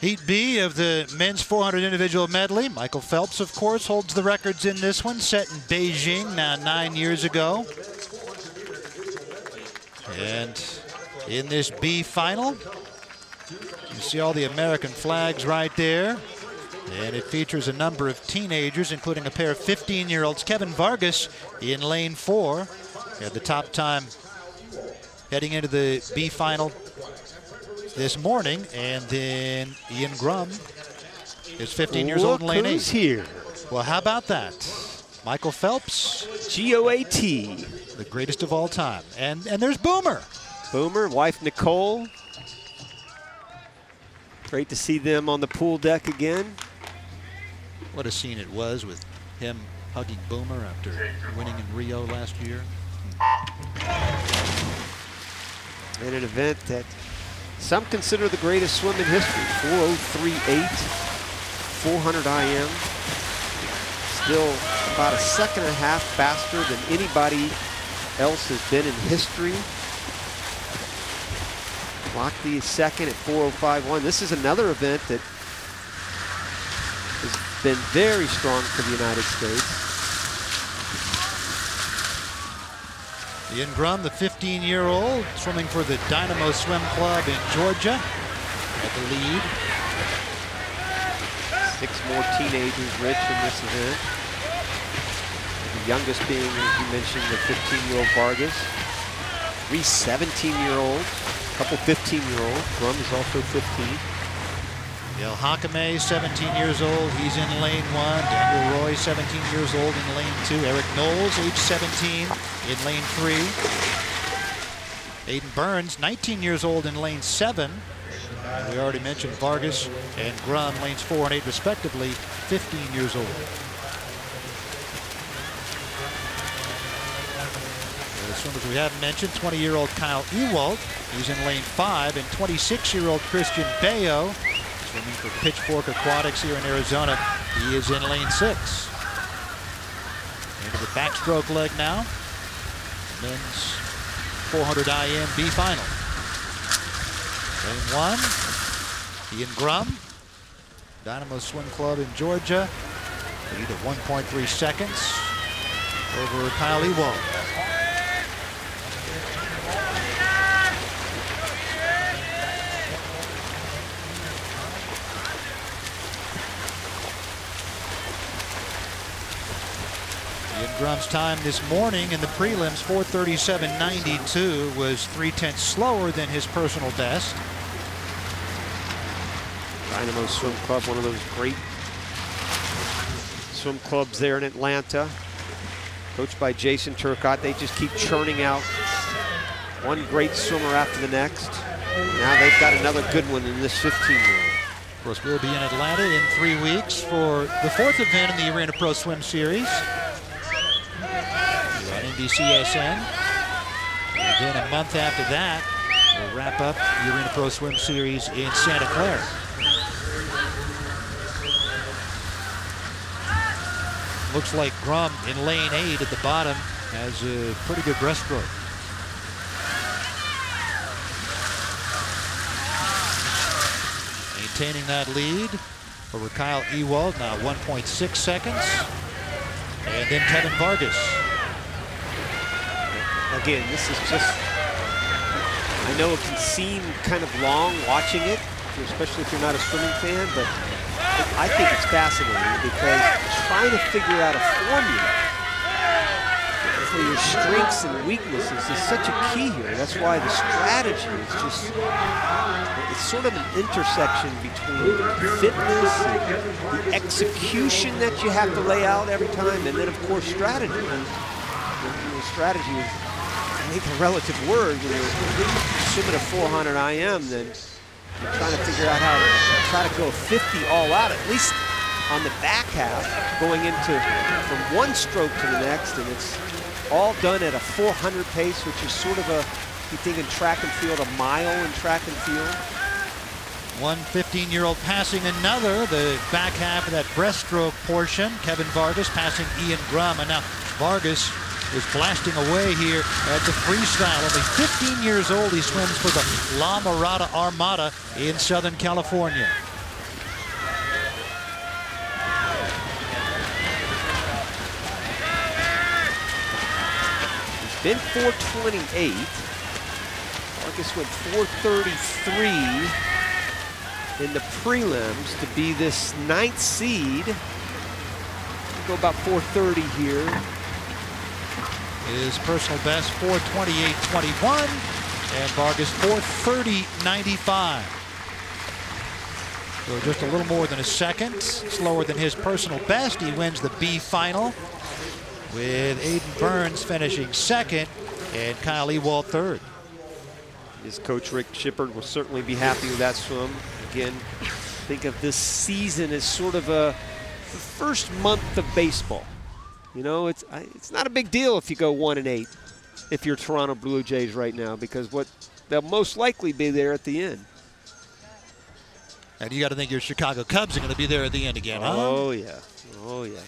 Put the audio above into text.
Heat B of the men's 400 individual medley. Michael Phelps, of course, holds the records in this one, set in Beijing now 9 years ago. And in this B final, you see all the American flags right there. And it features a number of teenagers, including a pair of 15-year-olds. Kevin Vargas in lane 4 had the top time heading into the B final this morning. And then Ian Grum is 15 years old in lane 8. Who's here? Well, how about that? Michael Phelps. G-O-A-T. The greatest of all time. And there's Boomer. Boomer, wife Nicole. Great to see them on the pool deck again. What a scene it was with him hugging Boomer after winning in Rio last year. In an event that some consider the greatest swim in history. 4:03.8, 400 IM. Still about a second and a half faster than anybody else has been in history. Clocked the second at 4:05.1. This is another event that has been very strong for the United States. Ian Grum, the 15-year-old, swimming for the Dynamo Swim Club in Georgia, at the lead. 6 more teenagers, Rich, in this event. The youngest being, as you mentioned, the 15-year-old Vargas. 3 17-year-olds, a couple 15-year-olds. Grum is also 15. El Hakame, 17 years old. He's in lane 1. Daniel Roy, 17 years old, in lane 2. Eric Knowles, age 17, in lane 3. Aiden Burns, 19 years old, in lane 7. We already mentioned Vargas and Grum, lanes 4 and 8 respectively, 15 years old. The swimmers we haven't mentioned, 20-year-old Kyle Ewald, he's in lane 5, and 26-year-old Christian Bayo, swimming for Pitchfork Aquatics here in Arizona, he is in lane 6. Into the backstroke leg now. Men's 400 IM B final. Lane 1, Ian Grum, Dynamo Swim Club in Georgia, lead of 1.3 seconds over Kyle Ewald. Ian Grum's time this morning in the prelims, 4:37.92, was 3/10 slower than his personal best. Dynamo Swim Club, one of those great swim clubs there in Atlanta. Coached by Jason Turcotte. They just keep churning out one great swimmer after the next. Now they've got another good one in this 15-year-old. Of course, we'll be in Atlanta in 3 weeks for the 4th event in the Arena Pro Swim Series on NBCSN. And then a month after that, we'll wrap up the Arena Pro Swim Series in Santa Clara. Looks like Grum in lane 8 at the bottom has a pretty good breaststroke. Maintaining that lead over Kyle Ewald, now 1.6 seconds. And then Kevin Vargas. Again, this is just, I know it can seem kind of long watching it, especially if you're not a swimming fan, but I think it's fascinating because trying to figure out a formula for your strengths and weaknesses is such a key here. That's why the strategy is just, it's sort of an intersection between fitness and the execution that you have to lay out every time, and then of course strategy. And strategy is, I think, a relative word. When you're swimming a 400 IM, then you're trying to figure out how to try to go 50 all out, at least on the back half, going into from one stroke to the next, and it's all done at a 400 pace, which is sort of a, you think in track and field, a mile in track and field. One 15-year-old passing another, the back half of that breaststroke portion. Kevin Vargas passing Ian Grum, and now Vargas is blasting away here at the freestyle. Only 15 years old, he swims for the La Mirada Armada in Southern California. been 428. Vargas went 433 in the prelims to be this 9th seed. We'll go about 430 here. His personal best 428.21, and Vargas 430.95. So just a little more than a second slower than his personal best. He wins the B final, with Aiden Burns finishing second and Kyle Ewald third. His coach Rick Shippard will certainly be happy with that swim. Again, think of this season as sort of the first month of baseball. You know, it's not a big deal if you go 1-8 if you're Toronto Blue Jays right now, because they'll most likely be there at the end. And you got to think your Chicago Cubs are going to be there at the end again, huh? Oh, yeah. Oh, yeah.